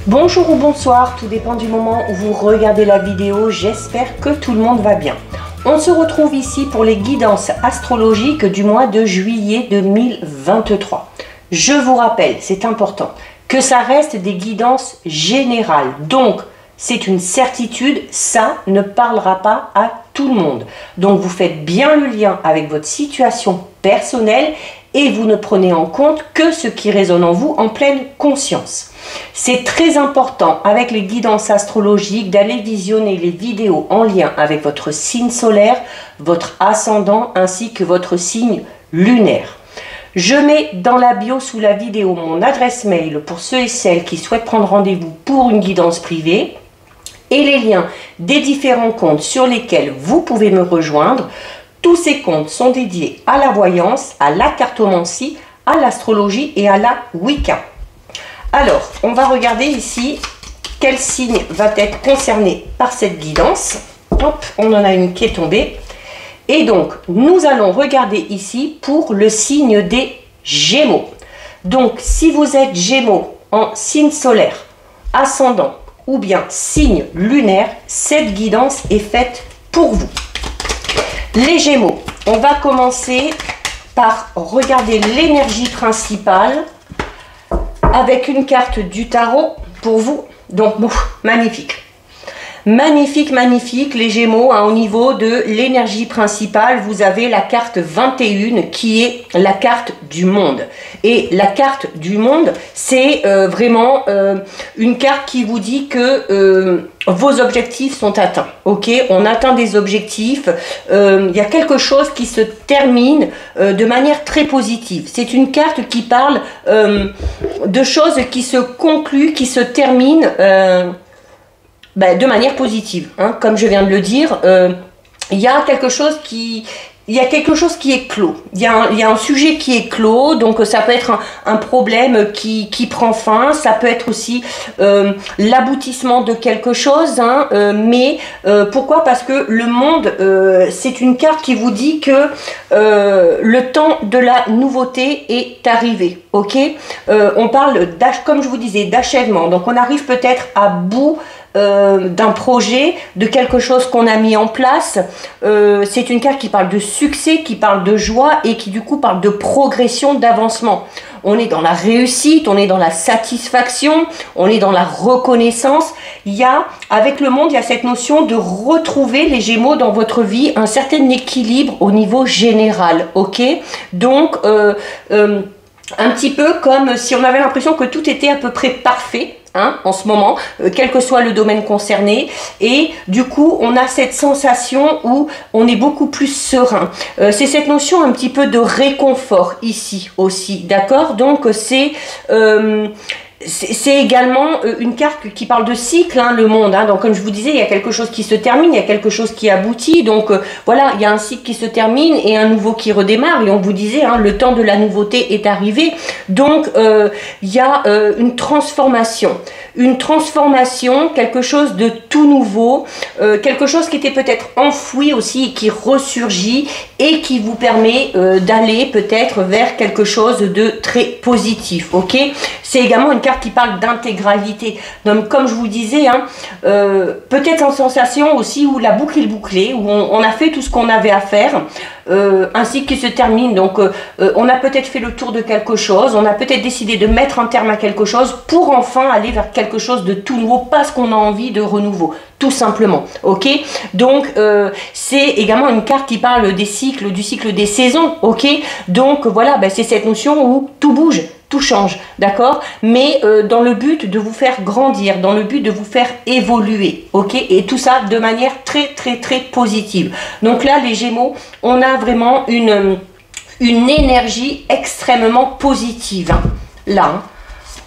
Bonjour ou bonsoir, tout dépend du moment où vous regardez la vidéo, j'espère que tout le monde va bien. On se retrouve ici pour les guidances astrologiques du mois de juillet 2023. Je vous rappelle, c'est important, que ça reste des guidances générales. Donc, c'est une certitude, ça ne parlera pas à tout le monde. Donc, vous faites bien le lien avec votre situation personnelle et vous ne prenez en compte que ce qui résonne en vous en pleine conscience. C'est très important avec les guidances astrologiques d'aller visionner les vidéos en lien avec votre signe solaire, votre ascendant ainsi que votre signe lunaire. Je mets dans la bio sous la vidéo mon adresse mail pour ceux et celles qui souhaitent prendre rendez-vous pour une guidance privée et les liens des différents comptes sur lesquels vous pouvez me rejoindre. Tous ces comptes sont dédiés à la voyance, à la cartomancie, à l'astrologie et à la Wicca. Alors, on va regarder ici quel signe va être concerné par cette guidance. Hop, on en a une qui est tombée. Et donc, nous allons regarder ici pour le signe des Gémeaux. Donc, si vous êtes Gémeaux en signe solaire, ascendant ou bien signe lunaire, cette guidance est faite pour vous. Les Gémeaux, on va commencer par regarder l'énergie principale avec une carte du tarot pour vous. Donc, bon, magnifique. Magnifique, magnifique, les Gémeaux, hein, au niveau de l'énergie principale, vous avez la carte 21 qui est la carte du monde. Et la carte du monde, c'est vraiment une carte qui vous dit que vos objectifs sont atteints. Ok, on atteint des objectifs, il y a quelque chose qui se termine de manière très positive. C'est une carte qui parle de choses qui se concluent, qui se terminent de manière positive, hein. Comme je viens de le dire, il y a quelque chose qui est clos. Il y a un sujet qui est clos, donc ça peut être un problème qui prend fin, ça peut être aussi l'aboutissement de quelque chose, hein, mais pourquoi? Parce que le monde, c'est une carte qui vous dit que le temps de la nouveauté est arrivé, ok? On parle, comme je vous disais, d'achèvement, donc on arrive peut-être à bout d'un projet, de quelque chose qu'on a mis en place. C'est une carte qui parle de succès, qui parle de joie et qui du coup parle de progression, d'avancement. On est dans la réussite, on est dans la satisfaction, on est dans la reconnaissance. Il y a, avec le monde, il y a cette notion de retrouver, les Gémeaux, dans votre vie, un certain équilibre au niveau général, ok? Donc, un petit peu comme si on avait l'impression que tout était à peu près parfait, hein, en ce moment, quel que soit le domaine concerné, et du coup on a cette sensation où on est beaucoup plus serein. C'est cette notion un petit peu de réconfort ici aussi, d'accord? Donc c'est également une carte qui parle de cycle, hein, le monde, hein. Donc comme je vous disais, il y a quelque chose qui se termine, il y a quelque chose qui aboutit, donc voilà, il y a un cycle qui se termine et un nouveau qui redémarre, et on vous disait, hein, le temps de la nouveauté est arrivé, donc il y a une transformation, quelque chose de tout nouveau, quelque chose qui était peut-être enfoui aussi et qui ressurgit et qui vous permet d'aller peut-être vers quelque chose de très positif, ok? C'est également une carte qui parle d'intégralité. Donc, comme je vous disais, hein, peut-être en sensation aussi où la boucle est bouclée, où on a fait tout ce qu'on avait à faire, un cycle qui se termine. Donc, on a peut-être fait le tour de quelque chose, on a peut-être décidé de mettre un terme à quelque chose pour enfin aller vers quelque chose de tout nouveau parce qu'on a envie de renouveau, tout simplement. Ok? Donc, c'est également une carte qui parle des cycles, du cycle des saisons. Ok? Donc, voilà, c'est cette notion où tout bouge. Tout change, d'accord? Mais dans le but de vous faire grandir, dans le but de vous faire évoluer, ok? Et tout ça de manière très, très, très positive. Donc là, les Gémeaux, on a vraiment une énergie extrêmement positive, hein. Là, hein,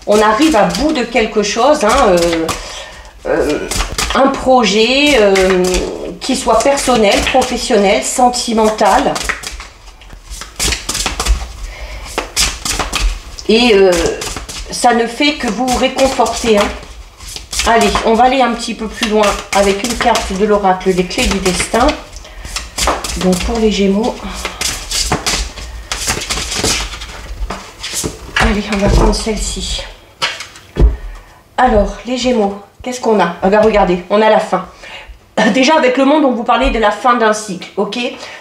on arrive à bout de quelque chose, hein, un projet qui soit personnel, professionnel, sentimental. Et ça ne fait que vous réconforter, hein. Allez, on va aller un petit peu plus loin avec une carte de l'oracle des clés du destin. Donc pour les Gémeaux, allez, on va prendre celle-ci. Alors, les Gémeaux, qu'est-ce qu'on a? Regardez, on a la fin. Déjà avec le monde, on vous parlait de la fin d'un cycle, ok,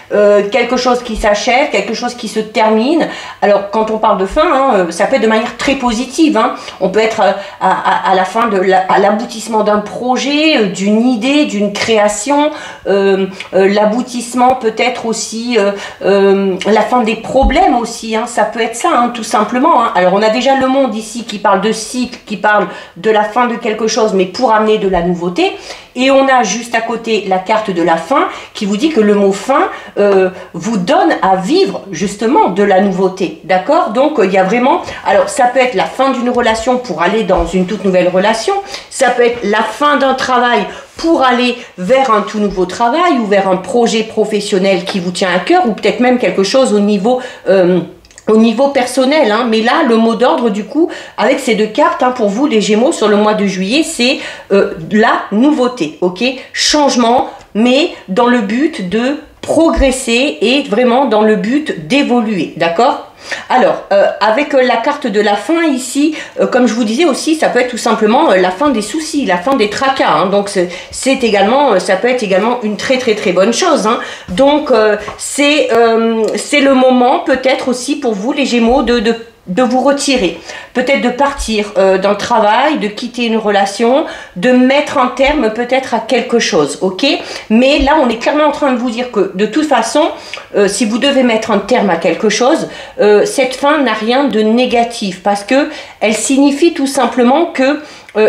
quelque chose qui s'achève, quelque chose qui se termine. Alors quand on parle de fin, hein, ça peut être de manière très positive, hein. On peut être à la fin à l'aboutissement d'un projet, d'une idée, d'une création, l'aboutissement peut-être aussi, la fin des problèmes aussi, hein. Ça peut être ça, hein, tout simplement, hein. Alors on a déjà le monde ici qui parle de cycle, qui parle de la fin de quelque chose, mais pour amener de la nouveauté. Et on a juste à côté la carte de la fin qui vous dit que le mot fin vous donne à vivre justement de la nouveauté. D'accord? Donc il y a vraiment... Alors ça peut être la fin d'une relation pour aller dans une toute nouvelle relation. Ça peut être la fin d'un travail pour aller vers un tout nouveau travail ou vers un projet professionnel qui vous tient à cœur ou peut-être même quelque chose au niveau personnel, hein. Mais là, le mot d'ordre, du coup, avec ces deux cartes, hein, pour vous, les Gémeaux, sur le mois de juillet, c'est la nouveauté, ok? Changement, mais dans le but de progresser et vraiment dans le but d'évoluer, d'accord? Alors, avec la carte de la fin ici, comme je vous disais aussi, ça peut être tout simplement la fin des soucis, la fin des tracas, hein. Donc c'est également, ça peut être également une très bonne chose, hein. Donc c'est le moment peut-être aussi pour vous les Gémeaux de vous retirer, peut-être de partir d'un travail, de quitter une relation, de mettre un terme peut-être à quelque chose, ok? Mais là, on est clairement en train de vous dire que de toute façon, si vous devez mettre un terme à quelque chose, cette fin n'a rien de négatif parce que elle signifie tout simplement que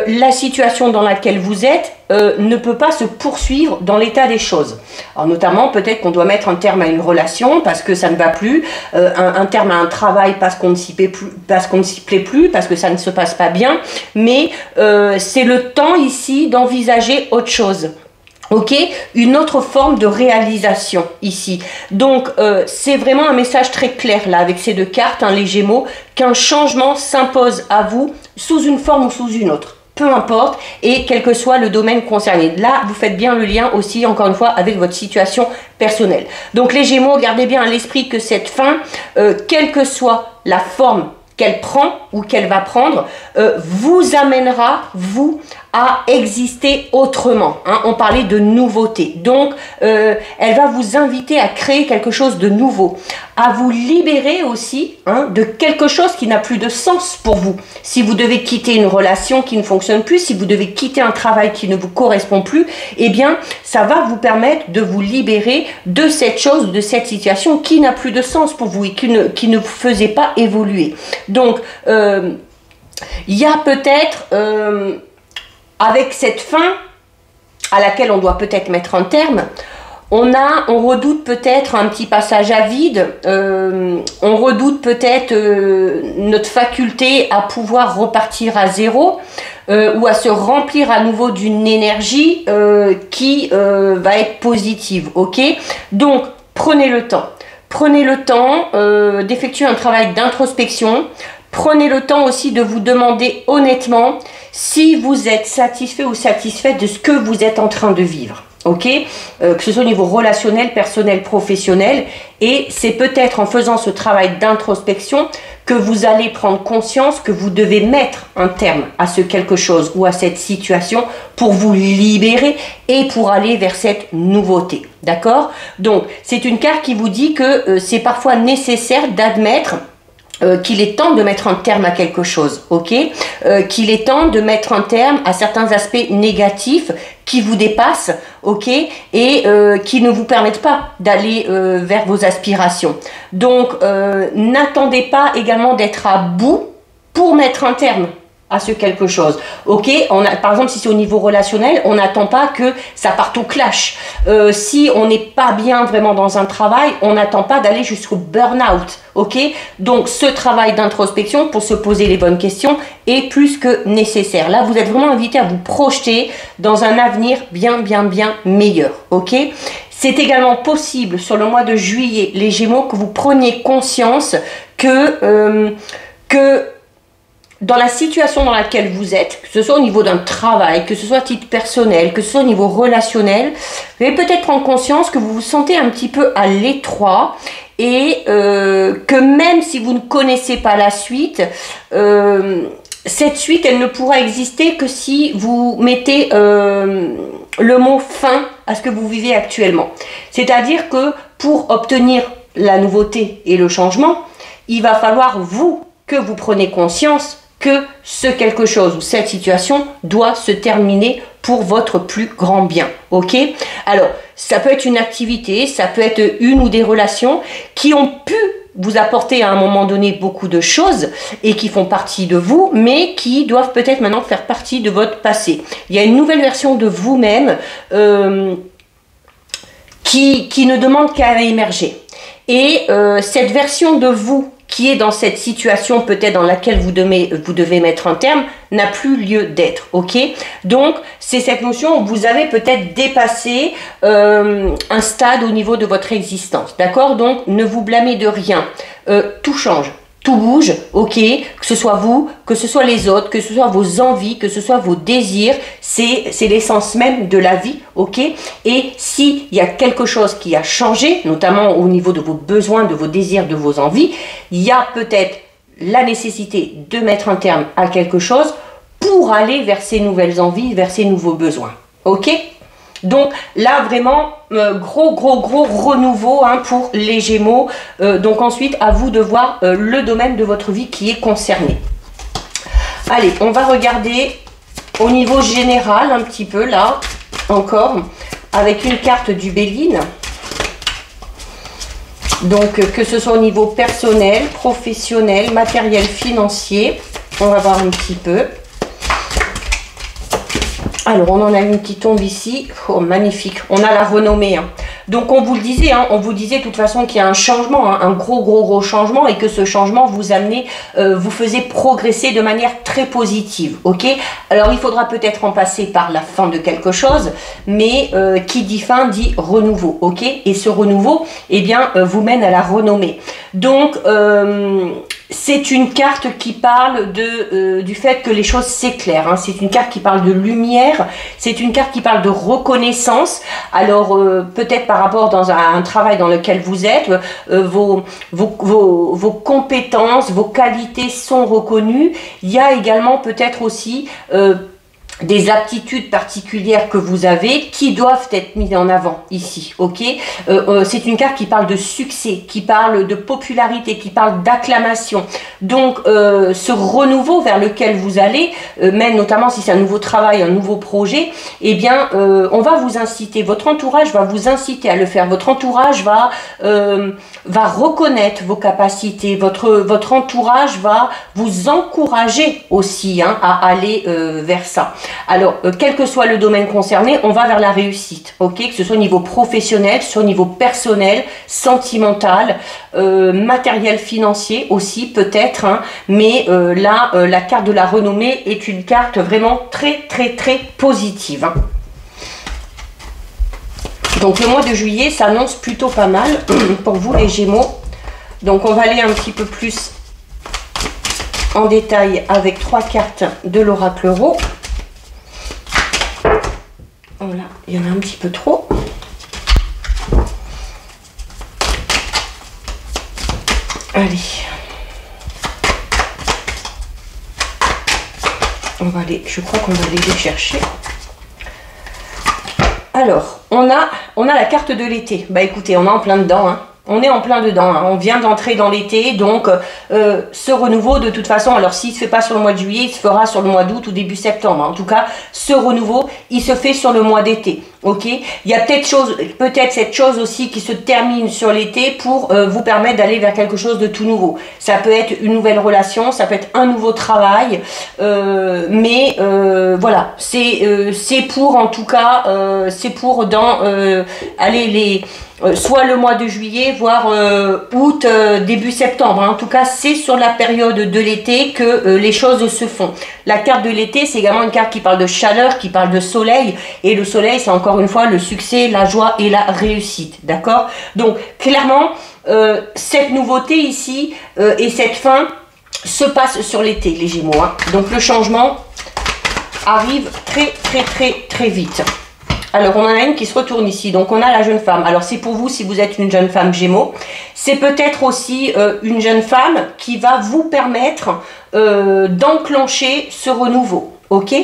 la situation dans laquelle vous êtes ne peut pas se poursuivre dans l'état des choses. Alors notamment, peut-être qu'on doit mettre un terme à une relation parce que ça ne va plus, un terme à un travail parce qu'on ne s'y plaît plus, parce que ça ne se passe pas bien, mais c'est le temps ici d'envisager autre chose. Ok, une autre forme de réalisation ici. Donc c'est vraiment un message très clair là avec ces deux cartes, hein, les Gémeaux, qu'un changement s'impose à vous sous une forme ou sous une autre. Peu importe, et quel que soit le domaine concerné. Là, vous faites bien le lien aussi, encore une fois, avec votre situation personnelle. Donc les Gémeaux, gardez bien à l'esprit que cette fin, quelle que soit la forme qu'elle prend ou qu'elle va prendre, vous amènera, vous, à exister autrement, hein. On parlait de nouveauté. Donc, elle va vous inviter à créer quelque chose de nouveau, à vous libérer aussi, hein, de quelque chose qui n'a plus de sens pour vous. Si vous devez quitter une relation qui ne fonctionne plus, si vous devez quitter un travail qui ne vous correspond plus, eh bien, ça va vous permettre de vous libérer de cette chose, de cette situation qui n'a plus de sens pour vous et qui ne vous faisait pas évoluer. Donc, il y a peut-être... avec cette fin à laquelle on doit peut-être mettre un terme, on redoute peut-être un petit passage à vide, on redoute peut-être notre faculté à pouvoir repartir à zéro ou à se remplir à nouveau d'une énergie qui va être positive, ok? Donc, prenez le temps. Prenez le temps d'effectuer un travail d'introspection. Prenez le temps aussi de vous demander honnêtement si vous êtes satisfait ou satisfait de ce que vous êtes en train de vivre. Ok, que ce soit au niveau relationnel, personnel, professionnel. Et c'est peut-être en faisant ce travail d'introspection que vous allez prendre conscience que vous devez mettre un terme à ce quelque chose ou à cette situation pour vous libérer et pour aller vers cette nouveauté. D'accord? Donc, c'est une carte qui vous dit que c'est parfois nécessaire d'admettre qu'il est temps de mettre un terme à quelque chose, ok, qu'il est temps de mettre un terme à certains aspects négatifs qui vous dépassent, ok, et qui ne vous permettent pas d'aller vers vos aspirations. Donc, n'attendez pas également d'être à bout pour mettre un terme à ce quelque chose, ok. Par exemple, si c'est au niveau relationnel, on n'attend pas que ça parte au clash. Si on n'est pas bien vraiment dans un travail, on n'attend pas d'aller jusqu'au burn-out, ok. Donc ce travail d'introspection pour se poser les bonnes questions est plus que nécessaire. Là, vous êtes vraiment invité à vous projeter dans un avenir bien meilleur, ok. C'est également possible sur le mois de juillet, les Gémeaux, que vous preniez conscience que dans la situation dans laquelle vous êtes, que ce soit au niveau d'un travail, que ce soit à titre personnel, que ce soit au niveau relationnel, vous allez peut-être prendre conscience que vous vous sentez un petit peu à l'étroit et que même si vous ne connaissez pas la suite, cette suite, elle ne pourra exister que si vous mettez le mot fin à ce que vous vivez actuellement. C'est-à-dire que pour obtenir la nouveauté et le changement, il va falloir que vous preniez conscience que ce quelque chose ou cette situation doit se terminer pour votre plus grand bien. Ok? Alors, ça peut être une activité, ça peut être une ou des relations qui ont pu vous apporter à un moment donné beaucoup de choses et qui font partie de vous, mais qui doivent peut-être maintenant faire partie de votre passé. Il y a une nouvelle version de vous-même qui ne demande qu'à émerger. Et cette version de vous qui est dans cette situation peut-être dans laquelle vous devez mettre un terme, n'a plus lieu d'être, ok? Donc, c'est cette notion où vous avez peut-être dépassé un stade au niveau de votre existence, d'accord? Donc, ne vous blâmez de rien. Tout change. Tout bouge, ok, que ce soit vous, que ce soit les autres, que ce soit vos envies, que ce soit vos désirs, c'est l'essence même de la vie, ok. Et s'il y a quelque chose qui a changé, notamment au niveau de vos besoins, de vos désirs, de vos envies, il y a peut-être la nécessité de mettre un terme à quelque chose pour aller vers ces nouvelles envies, vers ces nouveaux besoins, ok. Donc là vraiment gros renouveau hein, pour les Gémeaux. Donc ensuite à vous de voir le domaine de votre vie qui est concerné. Allez, on va regarder au niveau général un petit peu là encore avec une carte du Béline. Donc que ce soit au niveau personnel, professionnel, matériel, financier, on va voir un petit peu. Alors, on en a une qui tombe ici. Oh, magnifique. On a la renommée. Hein. Donc, on vous le disait, hein, de toute façon qu'il y a un changement, hein, un gros changement et que ce changement vous amenait, vous faisait progresser de manière très positive. Ok? Alors, il faudra peut-être en passer par la fin de quelque chose, mais qui dit fin dit renouveau. Ok? Et ce renouveau, eh bien, vous mène à la renommée. Donc, c'est une carte qui parle du fait que les choses s'éclairent. Hein. C'est une carte qui parle de lumière. C'est une carte qui parle de reconnaissance. Alors, peut-être par rapport dans un travail dans lequel vous êtes, vos compétences, vos qualités sont reconnues. Il y a également peut-être aussi des aptitudes particulières que vous avez qui doivent être mises en avant ici, ok? C'est une carte qui parle de succès, qui parle de popularité, qui parle d'acclamation. Donc, ce renouveau vers lequel vous allez, même notamment si c'est un nouveau travail, un nouveau projet, eh bien, on va vous inciter, votre entourage va vous inciter à le faire. Votre entourage va reconnaître vos capacités, votre entourage va vous encourager aussi hein, à aller vers ça. Alors, quel que soit le domaine concerné, on va vers la réussite, ok? Que ce soit au niveau professionnel, que ce soit au niveau personnel, sentimental, matériel, financier aussi peut-être, hein, mais là, la carte de la renommée est une carte vraiment très positive. Hein. Donc, le mois de juillet s'annonce plutôt pas mal pour vous les Gémeaux. Donc, on va aller un petit peu plus en détail avec 3 cartes de l'oracle Euro. Voilà, il y en a un petit peu trop. Allez. On va aller, je crois qu'on va aller les chercher. Alors, on a la carte de l'été. Bah écoutez, on est en plein dedans, hein. On est en plein dedans, hein. On vient d'entrer dans l'été, donc ce renouveau de toute façon, alors s'il ne se fait pas sur le mois de juillet, il se fera sur le mois d'août ou début septembre. En tout cas, ce renouveau, il se fait sur le mois d'été. Ok, il y a peut-être cette chose aussi qui se termine sur l'été pour vous permettre d'aller vers quelque chose de tout nouveau. Ça peut être une nouvelle relation, ça peut être un nouveau travail, mais voilà, c'est pour en tout cas, c'est pour dans aller soit le mois de juillet, voire août, début septembre. En tout cas, c'est sur la période de l'été que les choses se font. La carte de l'été, c'est également une carte qui parle de chaleur, qui parle de soleil. Et le soleil, c'est encore une fois le succès, la joie et la réussite. D'accord? Donc, clairement, cette nouveauté ici et cette fin se passe sur l'été, les Gémeaux. Hein. Donc, le changement arrive très vite. Alors, on en a une qui se retourne ici. Donc, on a la jeune femme. Alors, c'est pour vous si vous êtes une jeune femme Gémeaux. C'est peut-être aussi une jeune femme qui va vous permettre d'enclencher ce renouveau. Ok,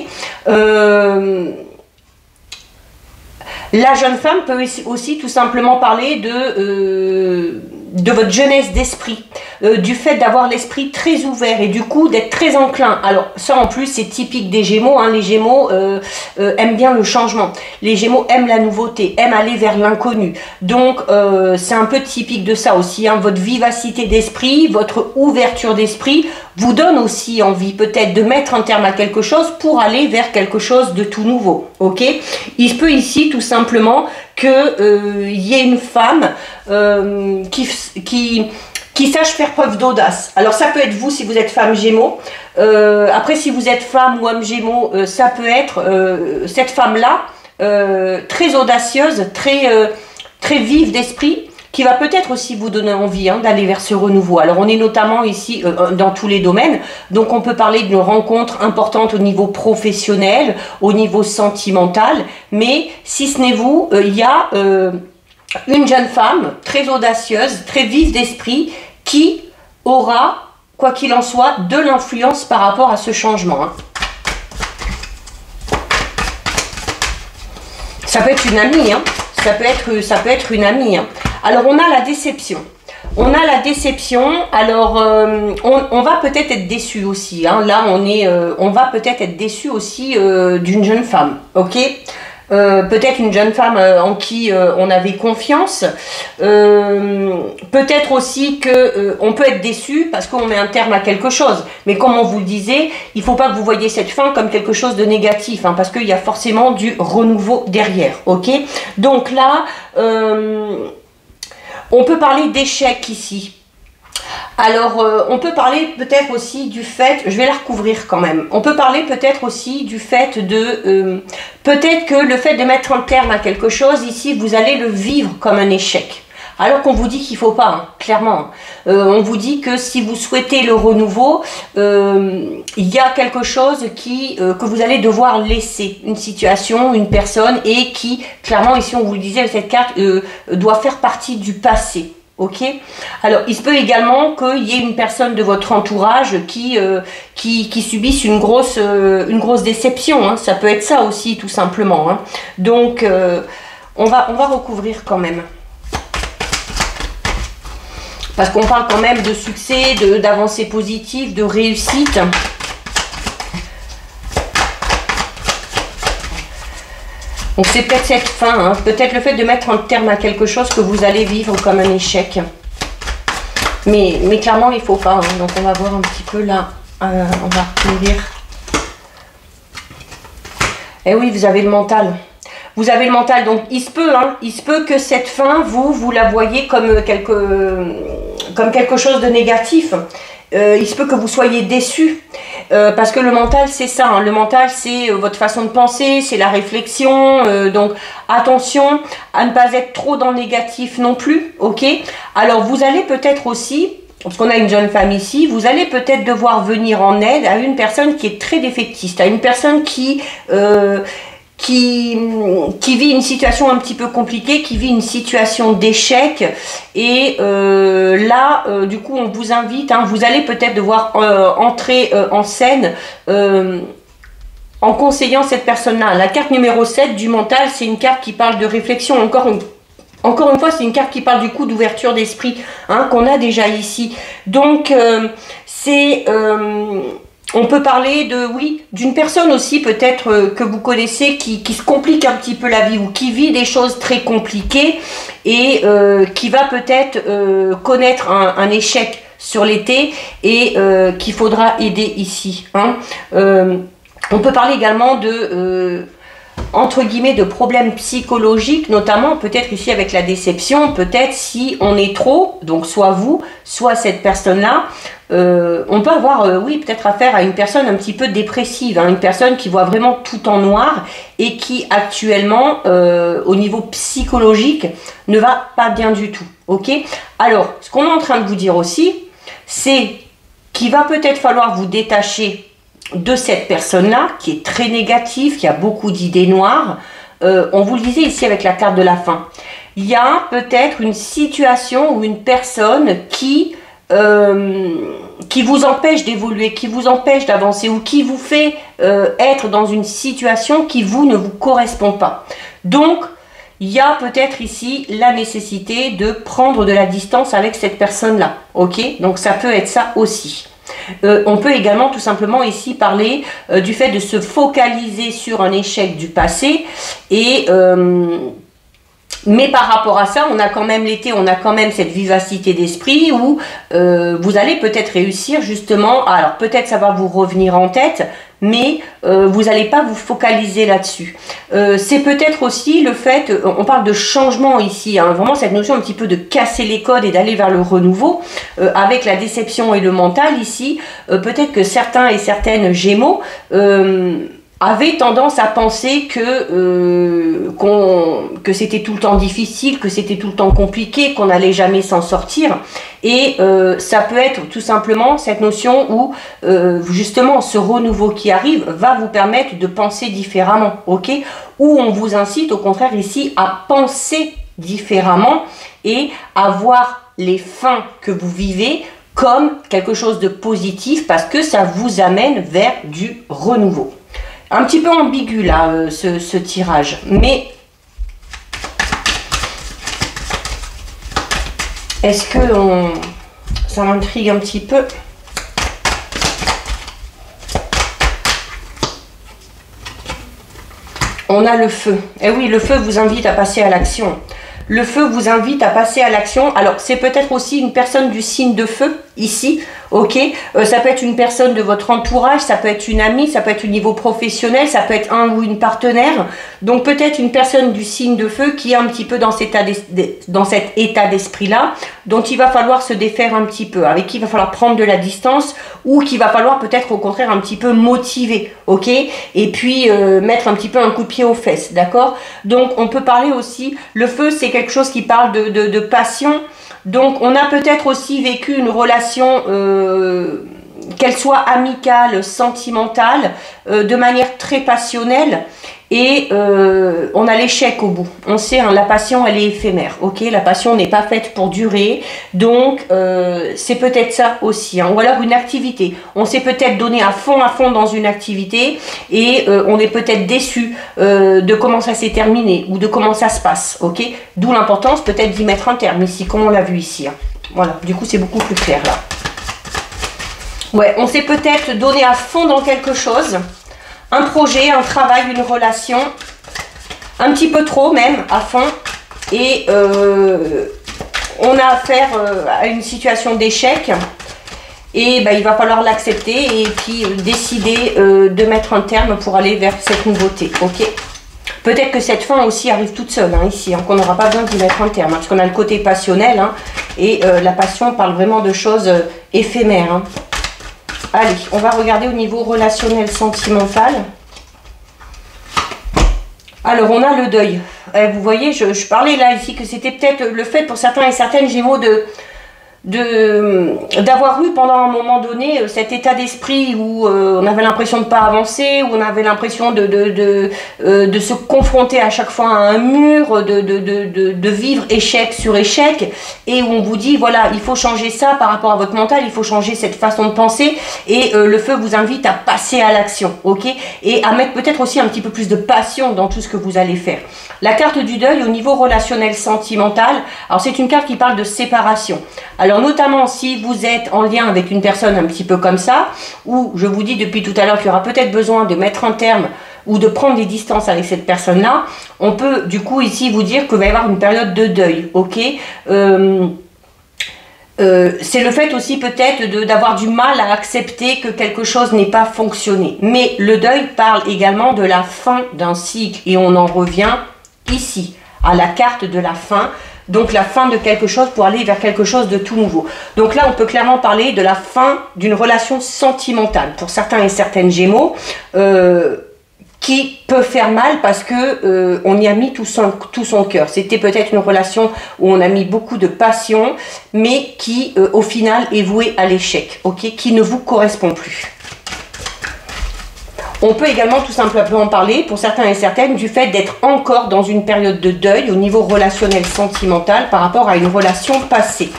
la jeune femme peut aussi tout simplement parler de votre jeunesse d'esprit, du fait d'avoir l'esprit très ouvert et du coup d'être très enclin. Alors ça en plus c'est typique des Gémeaux, hein. Les Gémeaux aiment bien le changement, les Gémeaux aiment la nouveauté, aiment aller vers l'inconnu. Donc c'est un peu typique de ça aussi, hein. Votre vivacité d'esprit, votre ouverture d'esprit vous donne aussi envie peut-être de mettre un terme à quelque chose pour aller vers quelque chose de tout nouveau. Ok, il se peut ici tout simplement que y ait une femme qui sache faire preuve d'audace. Alors ça peut être vous si vous êtes femme Gémeaux. Après si vous êtes femme ou homme Gémeaux, ça peut être cette femme-là très audacieuse, très vive d'esprit, qui va peut-être aussi vous donner envie d'aller vers ce renouveau. Alors on est notamment ici dans tous les domaines, donc on peut parler d'une rencontre importante au niveau professionnel, au niveau sentimental, mais si ce n'est vous, il y a une jeune femme très audacieuse, très vive d'esprit, qui aura, quoi qu'il en soit, de l'influence par rapport à ce changement. Ça peut être une amie, hein. Ça peut être une amie. Hein. Alors, on a la déception. On a la déception. Alors, on va peut-être être déçu aussi. Hein. Là, on va peut-être être déçu aussi d'une jeune femme. Ok, peut-être une jeune femme en qui on avait confiance. Peut-être aussi que on peut être déçu parce qu'on met un terme à quelque chose. Mais comme on vous le disait, il ne faut pas que vous voyez cette fin comme quelque chose de négatif, hein, parce qu'il y a forcément du renouveau derrière. Ok, donc là, on peut parler d'échec ici. Alors, on peut parler peut-être aussi du fait, je vais la recouvrir quand même, on peut parler peut-être aussi du fait de, peut-être que le fait de mettre un terme à quelque chose, ici, vous allez le vivre comme un échec. Alors qu'on vous dit qu'il ne faut pas, hein, clairement. On vous dit que si vous souhaitez le renouveau, il y a quelque chose que vous allez devoir laisser, une situation, une personne, et qui, clairement, ici on vous le disait, cette carte doit faire partie du passé. Ok. Alors, il se peut également qu'il y ait une personne de votre entourage qui subisse une grosse déception. Hein. Ça peut être ça aussi, tout simplement. Hein. Donc, on va recouvrir quand même. Parce qu'on parle quand même de succès, d'avancées positives, de réussite. Donc c'est peut-être cette fin, hein, peut-être le fait de mettre un terme à quelque chose que vous allez vivre comme un échec. Mais clairement il ne faut pas, hein, donc on va voir un petit peu là, on va recouvrir. Eh oui, vous avez le mental. Vous avez le mental, donc il se peut que cette fin, vous la voyez comme quelque chose de négatif. Il se peut que vous soyez déçu, parce que le mental c'est ça, hein. Le mental c'est votre façon de penser, c'est la réflexion, donc attention à ne pas être trop dans le négatif non plus, ok. Alors vous allez peut-être aussi, parce qu'on a une jeune femme ici, vous allez peut-être devoir venir en aide à une personne qui est très défaitiste, à une personne qui vit une situation un petit peu compliquée, qui vit une situation d'échec, et là du coup on vous invite, hein, vous allez peut-être devoir entrer en scène en conseillant cette personne-là. La carte numéro 7 du mental, c'est une carte qui parle de réflexion, encore une fois, c'est une carte qui parle du coup d'ouverture d'esprit, hein, qu'on a déjà ici. Donc on peut parler d'une personne aussi peut-être que vous connaissez qui se complique un petit peu la vie, ou qui vit des choses très compliquées, et qui va peut-être connaître un échec sur l'été, et qu'il faudra aider ici. Hein. On peut parler également de entre guillemets de problèmes psychologiques, notamment peut-être ici avec la déception, peut-être si on est trop, donc soit vous, soit cette personne-là, on peut avoir, oui, peut-être affaire à une personne un petit peu dépressive, hein, une personne qui voit vraiment tout en noir et qui actuellement, au niveau psychologique, ne va pas bien du tout, ok. Alors, ce qu'on est en train de vous dire aussi, c'est qu'il va peut-être falloir vous détacher de cette personne-là, qui est très négative, qui a beaucoup d'idées noires, on vous le disait ici avec la carte de la fin, il y a peut-être une situation ou une personne qui vous empêche d'évoluer, qui vous empêche d'avancer ou qui vous fait être dans une situation qui ne vous correspond pas. Donc, il y a peut-être ici la nécessité de prendre de la distance avec cette personne-là. Ok? Donc, ça peut être ça aussi. On peut également tout simplement ici parler du fait de se focaliser sur un échec du passé et... mais par rapport à ça, on a quand même l'été, on a quand même cette vivacité d'esprit où vous allez peut-être réussir justement, alors peut-être ça va vous revenir en tête, mais vous n'allez pas vous focaliser là-dessus. C'est peut-être aussi le fait, on parle de changement ici, hein, vraiment cette notion un petit peu de casser les codes et d'aller vers le renouveau, avec la déception et le mental ici, peut-être que certains et certaines Gémeaux avaient tendance à penser que c'était tout le temps difficile, que c'était tout le temps compliqué, qu'on n'allait jamais s'en sortir. Et ça peut être tout simplement cette notion où justement ce renouveau qui arrive va vous permettre de penser différemment, ok? Où on vous incite au contraire ici à penser différemment et à voir les fins que vous vivez comme quelque chose de positif parce que ça vous amène vers du renouveau. Un petit peu ambigu là, ce tirage, mais est-ce que ça m'intrigue un petit peu? On a le feu. Eh oui, le feu vous invite à passer à l'action. Le feu vous invite à passer à l'action. Alors, c'est peut-être aussi une personne du signe de feu, ici, ok? Ça peut être une personne de votre entourage, ça peut être une amie, ça peut être au niveau professionnel, ça peut être un ou une partenaire. Donc, peut-être une personne du signe de feu qui est un petit peu dans cet état d'esprit-là, dont il va falloir se défaire un petit peu, avec qui il va falloir prendre de la distance, ou qu'il va falloir peut-être au contraire un petit peu motiver, ok? Et puis, mettre un petit peu un coup de pied aux fesses, d'accord? Donc, on peut parler aussi, le feu, c'est quelque chose qui parle de passion. Donc, on a peut-être aussi vécu une relation, qu'elle soit amicale, sentimentale, de manière très passionnelle. Et on a l'échec au bout. On sait, hein, la passion, elle est éphémère. Ok, la passion n'est pas faite pour durer. Donc, c'est peut-être ça aussi. Hein. Ou alors une activité. On s'est peut-être donné à fond dans une activité. Et on est peut-être déçu de comment ça s'est terminé. Ou de comment ça se passe. Ok, d'où l'importance peut-être d'y mettre un terme ici. Comme on l'a vu ici. Hein. Voilà, du coup, c'est beaucoup plus clair là. Ouais, on s'est peut-être donné à fond dans quelque chose. Un projet, un travail, une relation, un petit peu trop même, à fond, et on a affaire à une situation d'échec, et ben, il va falloir l'accepter et puis décider de mettre un terme pour aller vers cette nouveauté, ok? Peut-être que cette fin aussi arrive toute seule, hein, ici, hein, qu'on n'aura pas besoin d'y mettre un terme, hein, parce qu'on a le côté passionnel, hein, et la passion parle vraiment de choses éphémères, hein. Allez, on va regarder au niveau relationnel sentimental. Alors, on a le deuil. Vous voyez, je parlais là ici que c'était peut-être le fait pour certains et certaines Gémeaux d'avoir eu pendant un moment donné cet état d'esprit où on avait l'impression de ne pas avancer, où on avait l'impression de se confronter à chaque fois à un mur, de vivre échec sur échec, et où on vous dit voilà, il faut changer ça par rapport à votre mental, il faut changer cette façon de penser, et le feu vous invite à passer à l'action, ok, et à mettre peut-être aussi un petit peu plus de passion dans tout ce que vous allez faire. La carte du deuil au niveau relationnel sentimental, alors c'est une carte qui parle de séparation. Alors notamment si vous êtes en lien avec une personne un petit peu comme ça, où je vous dis depuis tout à l'heure qu'il y aura peut-être besoin de mettre un terme ou de prendre des distances avec cette personne-là, on peut du coup ici vous dire qu'il va y avoir une période de deuil, ok. C'est le fait aussi peut-être d'avoir du mal à accepter que quelque chose n'ait pas fonctionné. Mais le deuil parle également de la fin d'un cycle et on en revient ici à la carte de la fin. Donc la fin de quelque chose pour aller vers quelque chose de tout nouveau. Donc là on peut clairement parler de la fin d'une relation sentimentale pour certains et certaines Gémeaux, qui peut faire mal parce que on y a mis tout son cœur. C'était peut-être une relation où on a mis beaucoup de passion, mais qui au final est vouée à l'échec, ok, qui ne vous correspond plus. On peut également tout simplement parler, pour certains et certaines, du fait d'être encore dans une période de deuil au niveau relationnel sentimental par rapport à une relation passée.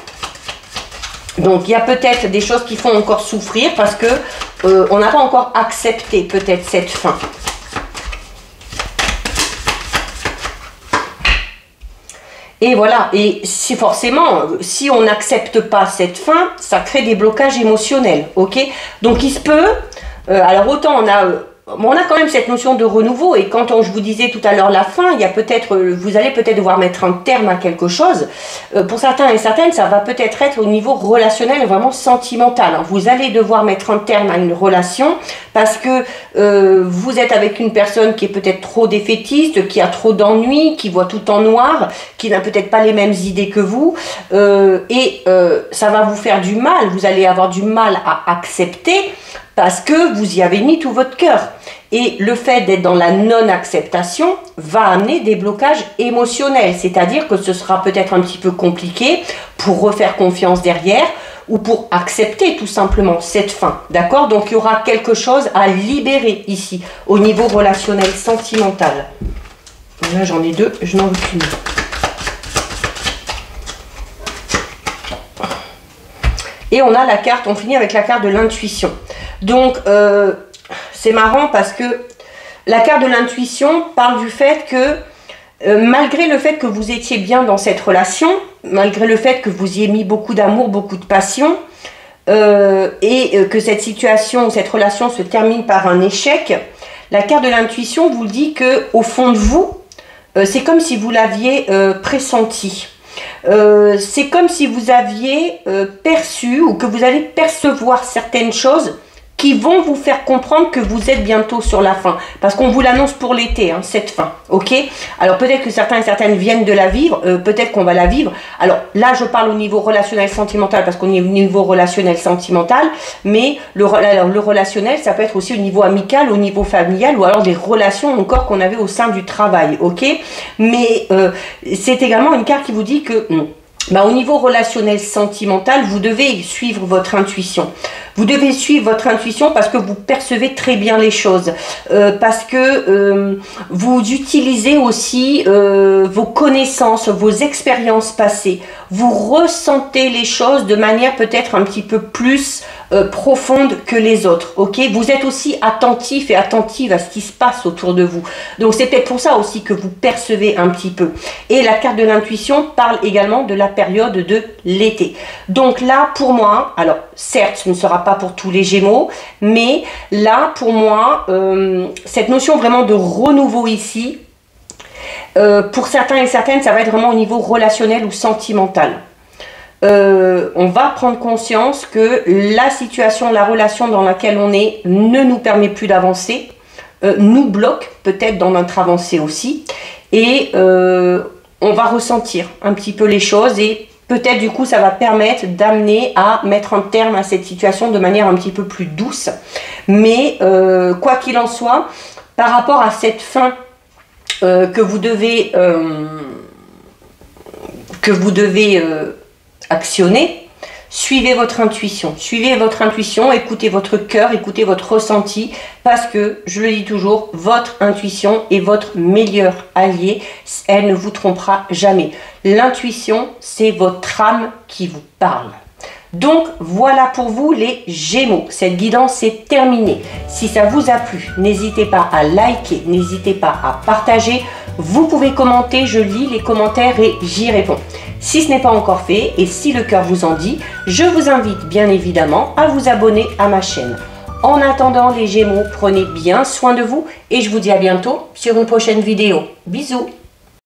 Donc il y a peut-être des choses qui font encore souffrir parce que on n'a pas encore accepté peut-être cette fin. Et voilà, et si forcément, si on n'accepte pas cette fin, ça crée des blocages émotionnels, ok? Donc il se peut, alors autant on a quand même cette notion de renouveau, et quand je vous disais tout à l'heure la fin, il y a peut-être, vous allez peut-être devoir mettre un terme à quelque chose. Pour certains et certaines, ça va peut-être être au niveau relationnel, vraiment sentimental. Vous allez devoir mettre un terme à une relation parce que vous êtes avec une personne qui est peut-être trop défaitiste, qui a trop d'ennuis, qui voit tout en noir, qui n'a peut-être pas les mêmes idées que vous, et ça va vous faire du mal, vous allez avoir du mal à accepter parce que vous y avez mis tout votre cœur. Et le fait d'être dans la non-acceptation va amener des blocages émotionnels, c'est-à-dire que ce sera peut-être un petit peu compliqué pour refaire confiance derrière ou pour accepter tout simplement cette fin, d'accord? Donc il y aura quelque chose à libérer ici, au niveau relationnel sentimental. Là j'en ai deux, je n'en veux qu'une. Et on a la carte, on finit avec la carte de l'intuition. Donc, c'est marrant parce que la carte de l'intuition parle du fait que, malgré le fait que vous étiez bien dans cette relation, malgré le fait que vous y ayez mis beaucoup d'amour, beaucoup de passion, et que cette situation, cette relation se termine par un échec, la carte de l'intuition vous dit que au fond de vous, c'est comme si vous l'aviez pressenti. C'est comme si vous aviez perçu ou que vous allez percevoir certaines choses qui vont vous faire comprendre que vous êtes bientôt sur la fin. Parce qu'on vous l'annonce pour l'été, hein, cette fin. Ok? Alors peut-être que certains et certaines viennent de la vivre, peut-être qu'on va la vivre. Alors là, je parle au niveau relationnel sentimental, parce qu'on est au niveau relationnel sentimental, mais le relationnel, ça peut être aussi au niveau amical, au niveau familial, ou alors des relations encore qu'on avait au sein du travail. Ok? Mais c'est également une carte qui vous dit que... au niveau relationnel sentimental, vous devez suivre votre intuition. Vous devez suivre votre intuition parce que vous percevez très bien les choses. Parce que vous utilisez aussi vos connaissances, vos expériences passées. Vous ressentez les choses de manière peut-être un petit peu plus profonde que les autres. Ok? Vous êtes aussi attentif et attentive à ce qui se passe autour de vous. Donc c'est peut-être pour ça aussi que vous percevez un petit peu. Et la carte de l'intuition parle également de la période de l'été. Donc là, pour moi, alors certes, ce ne sera pas pour tous les Gémeaux, mais là, pour moi, cette notion vraiment de renouveau ici, pour certains et certaines, ça va être vraiment au niveau relationnel ou sentimental. On va prendre conscience que la situation, la relation dans laquelle on est ne nous permet plus d'avancer, nous bloque peut-être dans notre avancée aussi, et on va ressentir un petit peu les choses et peut-être du coup ça va permettre d'amener à mettre un terme à cette situation de manière un petit peu plus douce. Mais quoi qu'il en soit, par rapport à cette fin que vous devez actionner, suivez votre intuition, écoutez votre cœur, écoutez votre ressenti, parce que, je le dis toujours, votre intuition est votre meilleur allié, elle ne vous trompera jamais. L'intuition, c'est votre âme qui vous parle. Donc voilà pour vous les Gémeaux, cette guidance est terminée. Si ça vous a plu, n'hésitez pas à liker, n'hésitez pas à partager. Vous pouvez commenter, je lis les commentaires et j'y réponds. Si ce n'est pas encore fait et si le cœur vous en dit, je vous invite bien évidemment à vous abonner à ma chaîne. En attendant les Gémeaux, prenez bien soin de vous et je vous dis à bientôt sur une prochaine vidéo. Bisous!